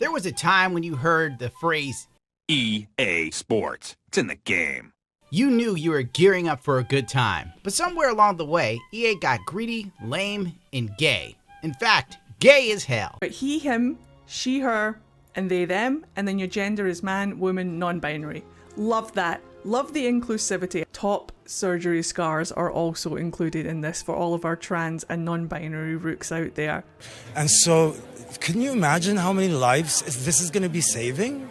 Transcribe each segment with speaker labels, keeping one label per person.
Speaker 1: There was a time when you heard the phrase
Speaker 2: EA Sports. It's in the game.
Speaker 1: You knew you were gearing up for a good time. But somewhere along the way, EA got greedy, lame, and gay. In fact, gay as hell.
Speaker 3: But he, him, she, her, and they, them, and then your gender is man, woman, non-binary. Love that. Love the inclusivity. Top surgery scars are also included in this for all of our trans and non-binary rooks out there.
Speaker 4: And so, can you imagine how many lives this is going to be saving?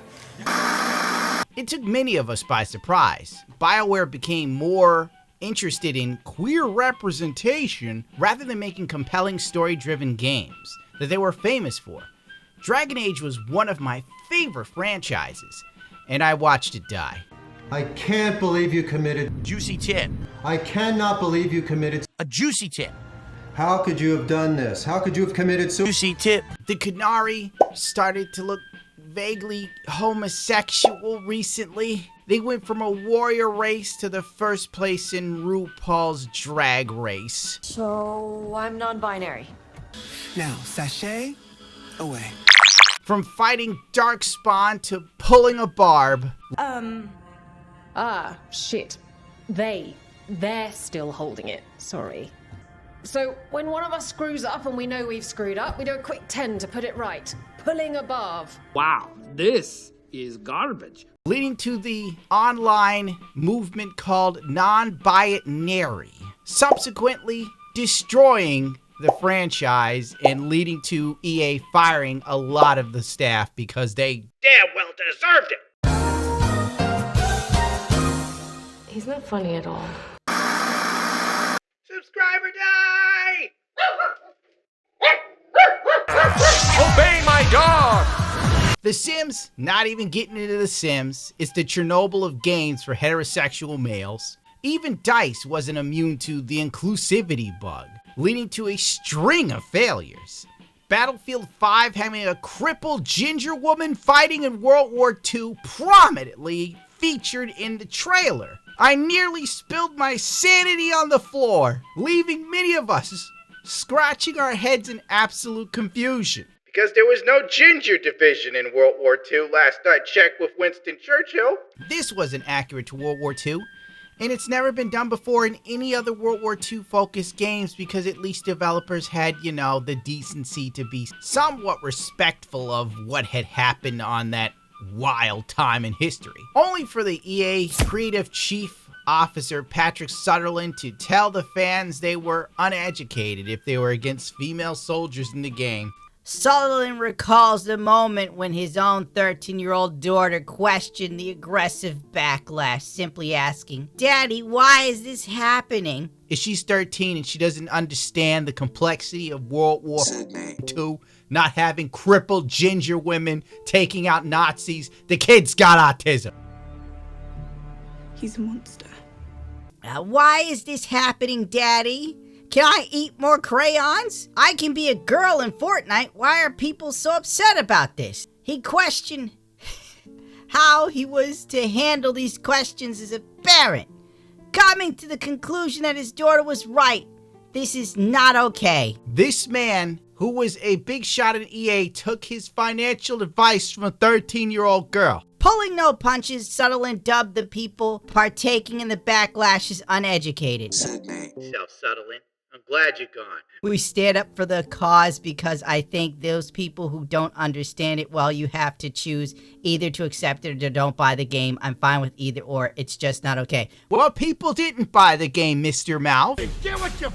Speaker 1: It took many of us by surprise. BioWare became more interested in queer representation rather than making compelling story-driven games that they were famous for. Dragon Age was one of my favorite franchises, and I watched it die.
Speaker 5: I can't believe you committed...
Speaker 1: Juicy tip.
Speaker 5: I cannot believe you committed...
Speaker 1: A juicy tip.
Speaker 5: How could you have done this? How could you have committed
Speaker 1: Juicy tip. The Qunari started to look vaguely homosexual recently. They went from a warrior race to the first place in RuPaul's Drag Race.
Speaker 6: So, I'm non-binary.
Speaker 7: Now, sashay away.
Speaker 1: From fighting Darkspawn to pulling a barb.
Speaker 6: Shit. They're still holding it. Sorry. So, when one of us screws up and we know we've screwed up, we do a quick 10 to put it right. Pulling a barb.
Speaker 8: Wow, this is garbage.
Speaker 1: Leading to the online movement called non-binary. Subsequently, destroying the franchise and leading to EA firing a lot of the staff because they damn well deserved it.
Speaker 6: He's not funny at all.
Speaker 1: Subscriber die!
Speaker 2: Obey my dog!
Speaker 1: The Sims, not even getting into The Sims, is the Chernobyl of games for heterosexual males. Even DICE wasn't immune to the inclusivity bug, leading to a string of failures. Battlefield 5 having a crippled ginger woman fighting in World War II prominently featured in the trailer. I nearly spilled my sanity on the floor, leaving many of us scratching our heads in absolute confusion. Because there was no ginger division in World War II last I checked with Winston Churchill. This wasn't accurate to World War II, and it's never been done before in any other World War II focused games because at least developers had, the decency to be somewhat respectful of what had happened on that wild time in history. Only for the EA creative chief officer Patrick Sutherland to tell the fans they were uneducated if they were against female soldiers in the game. Sutherland recalls the moment when his own 13-year-old daughter questioned the aggressive backlash, simply asking, "Daddy, why is this happening?" If she's 13 and she doesn't understand the complexity of World War II, not having crippled ginger women taking out Nazis, the kid's got autism.
Speaker 3: He's a monster.
Speaker 1: Why is this happening, Daddy? Can I eat more crayons? I can be a girl in Fortnite. Why are people so upset about this? He questioned how he was to handle these questions as a parent, coming to the conclusion that his daughter was right. This is not okay. This man, who was a big shot at EA, took his financial advice from a 13-year-old girl. Pulling no punches, Sutherland dubbed the people partaking in the backlash as uneducated. Sutherland, I'm glad you're gone. We stand up for the cause because I think those people who don't understand it, well, you have to choose either to accept it or don't buy the game. I'm fine with either or. It's just not okay. Well, people didn't buy the game, Mr. Mouth. Get what you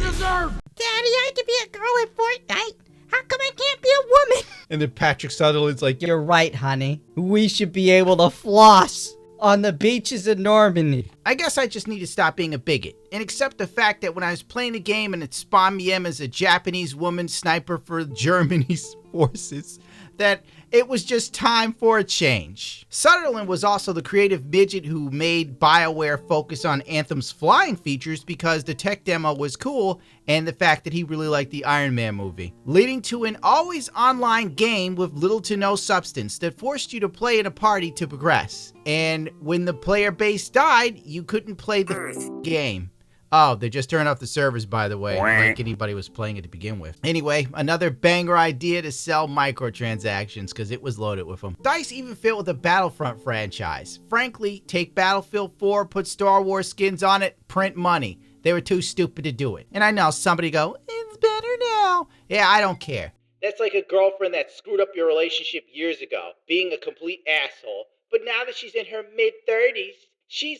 Speaker 1: deserve. Daddy, I can be a girl in Fortnite. How come I can't be a woman? And then Patrick Sutherland's like, "You're right, honey. We should be able to floss on the beaches of Normandy." I guess I just need to stop being a bigot and accept the fact that when I was playing the game and it spawned me in as a Japanese woman sniper for Germany's forces, that it was just time for a change. Sutherland was also the creative midget who made BioWare focus on Anthem's flying features because the tech demo was cool and the fact that he really liked the Iron Man movie, leading to an always online game with little to no substance that forced you to play in a party to progress. And when the player base died, you couldn't play the game.
Speaker 9: Oh, they just turned off the servers, by the way, like anybody was playing it to begin with. Anyway, another banger idea to sell microtransactions, because it was loaded with them. DICE even failed with the Battlefront franchise. Frankly, take Battlefield 4, put Star Wars skins on it, print money. They were too stupid to do it. And I know somebody go, it's better now. Yeah, I don't care. That's like a girlfriend that screwed up your relationship years ago, being a complete asshole. But now that she's in her mid-30s, she's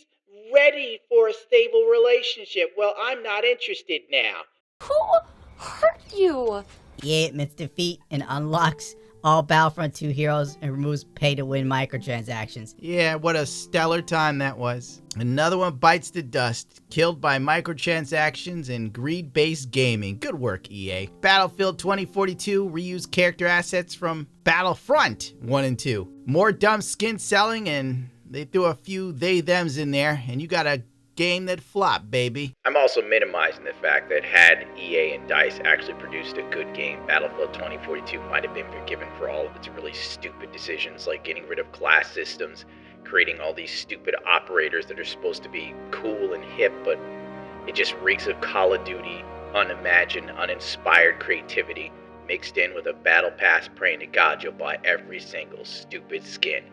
Speaker 9: ready for a stable relationship. Well, I'm not interested now.
Speaker 10: Who hurt you?
Speaker 1: EA admits defeat and unlocks all Battlefront 2 heroes and removes pay-to-win microtransactions.
Speaker 9: Yeah, what a stellar time that was. Another one bites the dust, killed by microtransactions and greed-based gaming. Good work, EA. Battlefield 2042 reused character assets from Battlefront 1 and 2. More dumb skin selling, and they threw a few they-thems in there, and you got a game that flopped, baby. I'm also minimizing the fact that had EA and DICE actually produced a good game, Battlefield 2042 might have been forgiven for all of its really stupid decisions, like getting rid of class systems, creating all these stupid operators that are supposed to be cool and hip, but it just reeks of Call of Duty, unimagined, uninspired creativity, mixed in with a battle pass praying to God you'll buy every single stupid skin.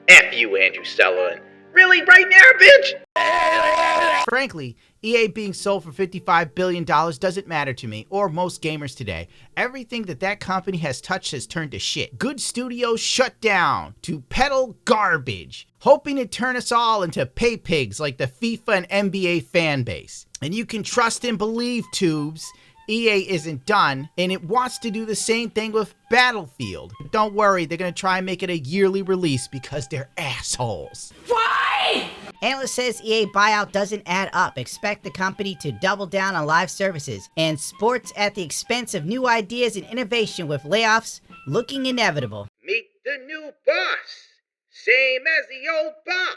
Speaker 9: F you, Andrew Sullivan. Really, right now, bitch? Frankly, EA being sold for $55 billion doesn't matter to me, or most gamers today. Everything that company has touched has turned to shit. Good studios shut down to peddle garbage, hoping to turn us all into pay pigs like the FIFA and NBA fan base. And you can trust and believe, tubes, EA isn't done, and it wants to do the same thing with Battlefield. Don't worry, they're gonna try and make it a yearly release because they're assholes.
Speaker 1: Why? Analyst says EA buyout doesn't add up. Expect the company to double down on live services and sports at the expense of new ideas and innovation, with layoffs looking inevitable.
Speaker 9: Meet the new boss. Same as the old boss.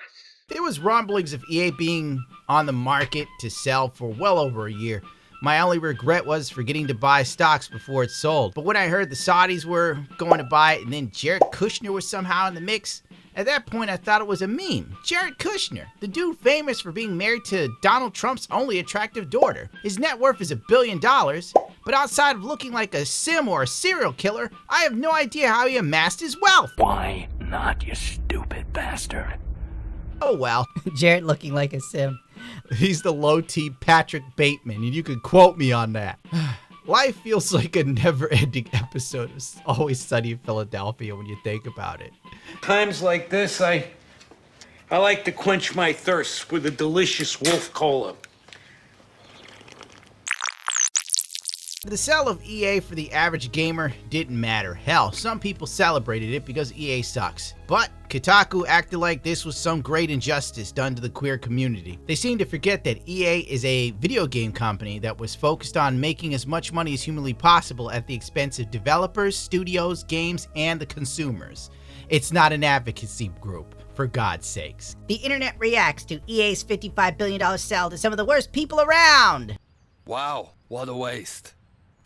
Speaker 9: There was rumblings of EA being on the market to sell for well over a year. My only regret was forgetting to buy stocks before it sold. But when I heard the Saudis were going to buy it and then Jared Kushner was somehow in the mix, at that point I thought it was a meme. Jared Kushner, the dude famous for being married to Donald Trump's only attractive daughter. His net worth is $1 billion, but outside of looking like a sim or a serial killer, I have no idea how he amassed his wealth.
Speaker 11: Why not, you stupid bastard?
Speaker 9: Oh well.
Speaker 1: Jared looking like a sim.
Speaker 9: He's the low-T Patrick Bateman, and you can quote me on that. Life feels like a never-ending episode of Always Sunny in Philadelphia when you think about it.
Speaker 8: Times like this, I like to quench my thirst with a delicious wolf cola.
Speaker 9: The sale of EA for the average gamer didn't matter. Hell, some people celebrated it because EA sucks. But Kotaku acted like this was some great injustice done to the queer community. They seem to forget that EA is a video game company that was focused on making as much money as humanly possible at the expense of developers, studios, games, and the consumers. It's not an advocacy group, for God's sakes.
Speaker 1: The internet reacts to EA's $55 billion sale to some of the worst people around.
Speaker 11: Wow, what a waste.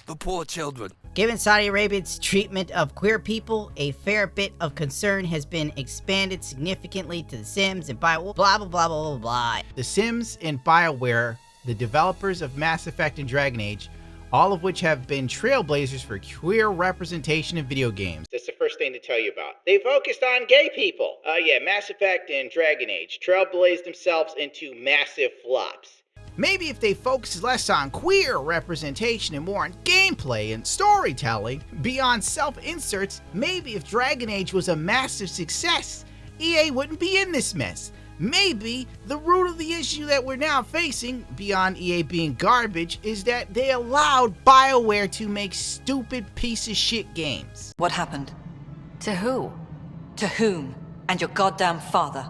Speaker 11: The poor children.
Speaker 1: Given Saudi Arabia's treatment of queer people, a fair bit of concern has been expanded significantly to The Sims and BioWare, blah, blah, blah, blah, blah, blah.
Speaker 9: The Sims and BioWare, the developers of Mass Effect and Dragon Age, all of which have been trailblazers for queer representation in video games. That's the first thing to tell you about. They focused on gay people. Yeah, Mass Effect and Dragon Age trailblazed themselves into massive flops. Maybe if they focus less on queer representation and more on gameplay and storytelling, beyond self-inserts, maybe if Dragon Age was a massive success, EA wouldn't be in this mess. Maybe the root of the issue that we're now facing, beyond EA being garbage, is that they allowed BioWare to make stupid piece of shit games.
Speaker 12: What happened? To who? To whom? And your goddamn father.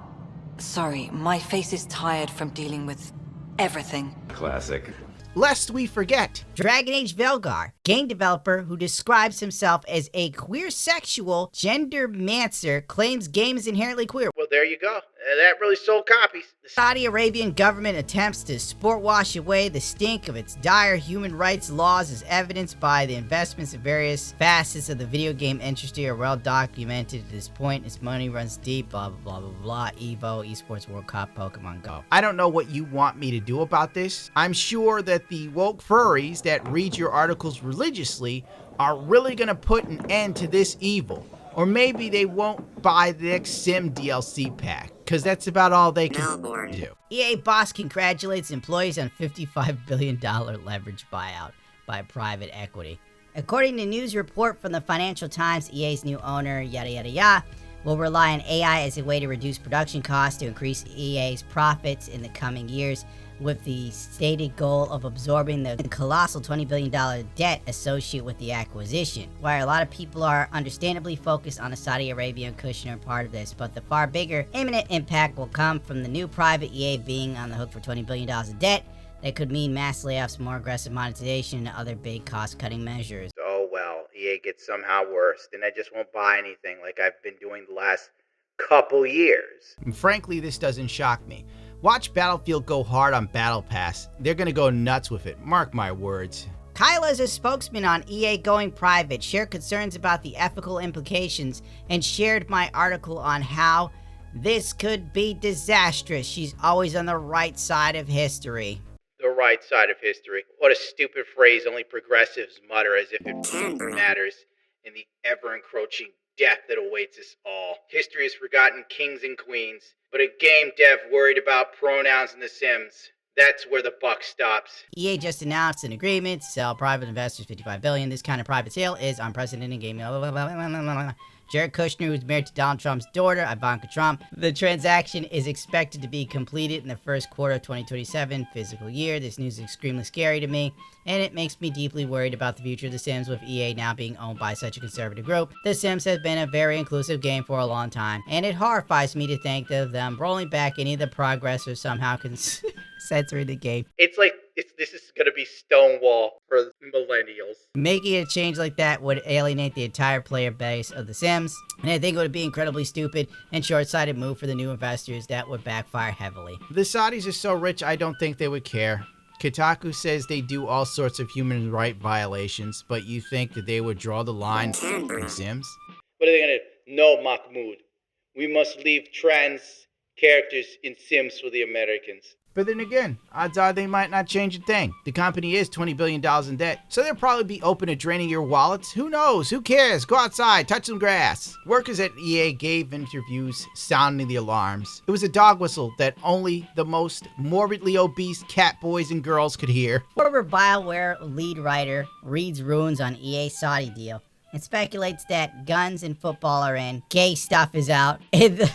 Speaker 12: Sorry, my face is tired from dealing with everything.
Speaker 2: Classic.
Speaker 9: Lest we forget,
Speaker 1: Dragon Age Velgar, game developer who describes himself as a queer sexual gender-mancer, claims game is inherently queer.
Speaker 9: Well, there you go. That really sold copies.
Speaker 1: The Saudi Arabian government attempts to sport wash away the stink of its dire human rights laws as evidenced by the investments in various facets of the video game industry are well documented at this point. Its money runs deep, blah, blah, blah, blah, blah, Evo, Esports World Cup, Pokemon Go.
Speaker 9: I don't know what you want me to do about this. I'm sure that the woke furries that read your articles religiously are really gonna put an end to this evil. Or maybe they won't buy the next Sim DLC pack, because that's about all they can do.
Speaker 1: EA boss congratulates employees on $55 billion leverage buyout by private equity. According to a news report from the Financial Times, EA's new owner, yada yada yada, will rely on AI as a way to reduce production costs to increase EA's profits in the coming years, with the stated goal of absorbing the colossal $20 billion debt associated with the acquisition. While a lot of people are understandably focused on the Saudi Arabian Kushner part of this, but the far bigger imminent impact will come from the new private EA being on the hook for $20 billion of debt. That could mean mass layoffs, more aggressive monetization, and other big cost-cutting measures.
Speaker 9: Oh well, EA gets somehow worse, then I just won't buy anything like I've been doing the last couple years. And frankly, this doesn't shock me. Watch Battlefield go hard on Battle Pass. They're gonna go nuts with it, mark my words.
Speaker 1: Kyla is a spokesman on EA going private, shared concerns about the ethical implications, and shared my article on how this could be disastrous. She's always on the right side of history.
Speaker 9: The right side of history. What a stupid phrase only progressives mutter as if it matters in the ever-encroaching death that awaits us all. History has forgotten kings and queens, but a game dev worried about pronouns in The Sims. That's where the buck stops.
Speaker 1: EA just announced an agreement to sell private investors $55 billion. This kind of private sale is unprecedented in gaming. Jared Kushner, who's married to Donald Trump's daughter, Ivanka Trump. The transaction is expected to be completed in the first quarter of 2027 fiscal year. This news is extremely scary to me, and it makes me deeply worried about the future of The Sims with EA now being owned by such a conservative group. The Sims has been a very inclusive game for a long time, and it horrifies me to think of them rolling back any of the progress or somehow censoring the game.
Speaker 9: It's like, this is gonna be Stonewall for millennials.
Speaker 1: Making a change like that would alienate the entire player base of The Sims, and I think it would be incredibly stupid and short-sighted move for the new investors that would backfire heavily.
Speaker 9: The Saudis are so rich, I don't think they would care. Kotaku says they do all sorts of human rights violations, but you think that they would draw the line in Sims? What are they gonna do? No, Mahmoud. We must leave trans characters in Sims for the Americans. But then again, odds are they might not change a thing. The company is $20 billion in debt, so they'll probably be open to draining your wallets. Who knows? Who cares? Go outside, touch some grass. Workers at EA gave interviews sounding the alarms. It was a dog whistle that only the most morbidly obese cat boys and girls could hear.
Speaker 1: Former BioWare lead writer reads ruins on EA Saudi deal and speculates that guns and football are in, gay stuff is out, and the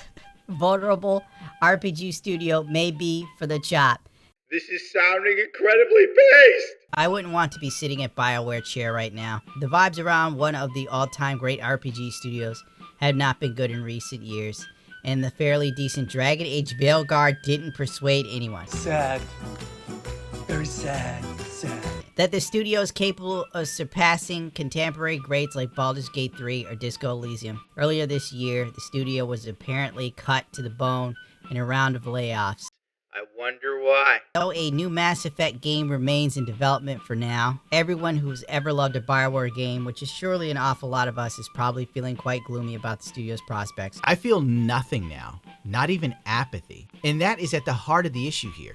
Speaker 1: vulnerable RPG studio may be for the chop.
Speaker 9: This is sounding incredibly based.
Speaker 1: I wouldn't want to be sitting at BioWare chair right now. The vibes around one of the all-time great RPG studios have not been good in recent years, and the fairly decent Dragon Age Veilguard didn't persuade anyone.
Speaker 11: Sad. Very sad.
Speaker 1: That the studio is capable of surpassing contemporary greats like Baldur's Gate 3 or Disco Elysium. Earlier this year, the studio was apparently cut to the bone in a round of layoffs.
Speaker 9: I wonder why.
Speaker 1: Though a new Mass Effect game remains in development for now, everyone who's ever loved a BioWare game, which is surely an awful lot of us, is probably feeling quite gloomy about the studio's prospects.
Speaker 9: I feel nothing now, not even apathy. And that is at the heart of the issue here.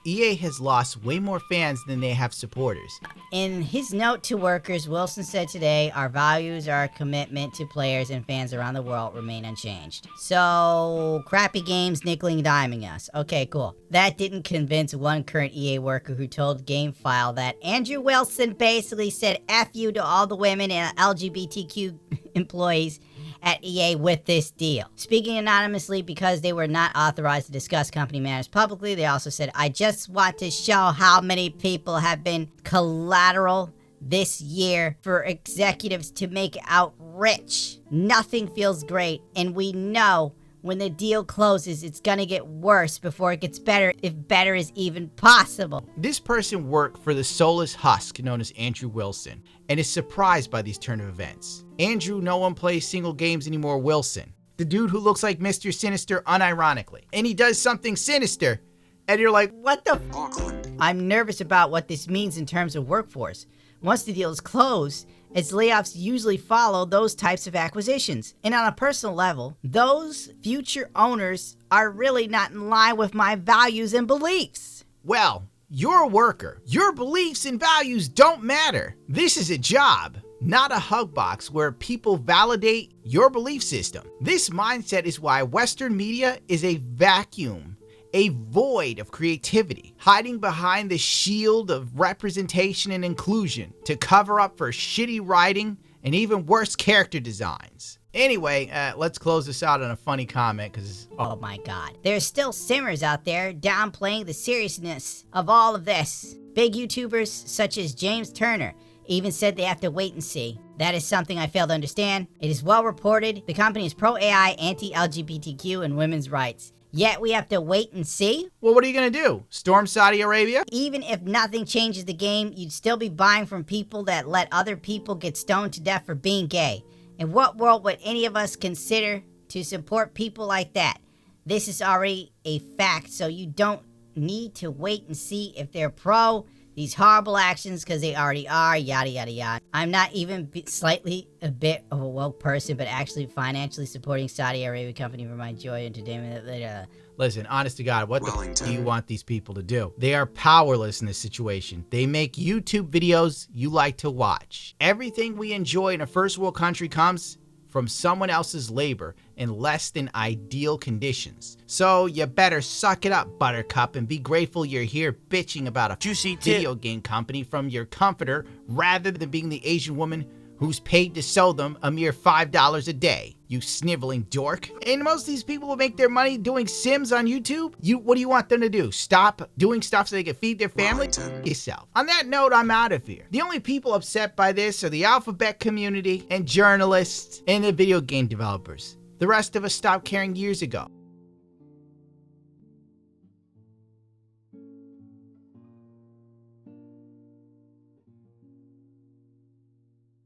Speaker 9: EA has lost way more fans than they have supporters.
Speaker 1: In his note to workers, Wilson said today, our values, our commitment to players and fans around the world remain unchanged. So, crappy games nickel and diming us. Okay, cool. That didn't convince one current EA worker who told GameFile that Andrew Wilson basically said F you to all the women and LGBTQ employees at EA with this deal. Speaking anonymously because they were not authorized to discuss company matters publicly, they also said, I just want to show how many people have been collateral this year for executives to make out rich. Nothing feels great, and we know when the deal closes, it's gonna get worse before it gets better, if better is even possible.
Speaker 9: This person worked for the soulless husk known as Andrew Wilson, and is surprised by these turn of events. Andrew, no one plays single games anymore, Wilson. The dude who looks like Mr. Sinister unironically. And he does something sinister. And you're like,
Speaker 1: what the f? I'm nervous about what this means in terms of workforce. Once the deal is closed, its layoffs usually follow those types of acquisitions. And on a personal level, those future owners are really not in line with my values and beliefs.
Speaker 9: Well, you're a worker. Your beliefs and values don't matter. This is a job, not a hug box where people validate your belief system. This mindset is why Western media is a vacuum, a void of creativity, hiding behind the shield of representation and inclusion to cover up for shitty writing and even worse character designs. Anyway, let's close this out on a funny comment, because...
Speaker 1: Oh my god. There's still simmers out there downplaying the seriousness of all of this. Big YouTubers such as James Turner even said they have to wait and see. That is something I fail to understand. It is well reported the company is pro-AI, anti-LGBTQ, and women's rights. Yet we have to wait and see?
Speaker 9: Well, what are you gonna do? Storm Saudi Arabia?
Speaker 1: Even if nothing changes the game, you'd still be buying from people that let other people get stoned to death for being gay. In what world would any of us consider to support people like that? This is already a fact, so you don't need to wait and see if they're pro these horrible actions, because they already are, yada yada yada. I'm not even slightly a bit of a woke person, but actually financially supporting Saudi Arabia company for my joy, entertainment.
Speaker 9: Listen, honest to God, what the f do you want these people to do? They are powerless in this situation. They make YouTube videos you like to watch. Everything we enjoy in a first world country comes from someone else's labor in less than ideal conditions. So you better suck it up, Buttercup, and be grateful you're here bitching about a juicy video game company from your comforter rather than being the Asian woman who's paid to sell them a mere $5 a day, you sniveling dork. And most of these people will make their money doing Sims on YouTube. What do you want them to do? Stop doing stuff so they can feed their family? Yourself. On that note, I'm out of here. The only people upset by this are the alphabet community and journalists and the video game developers. The rest of us stopped caring years ago.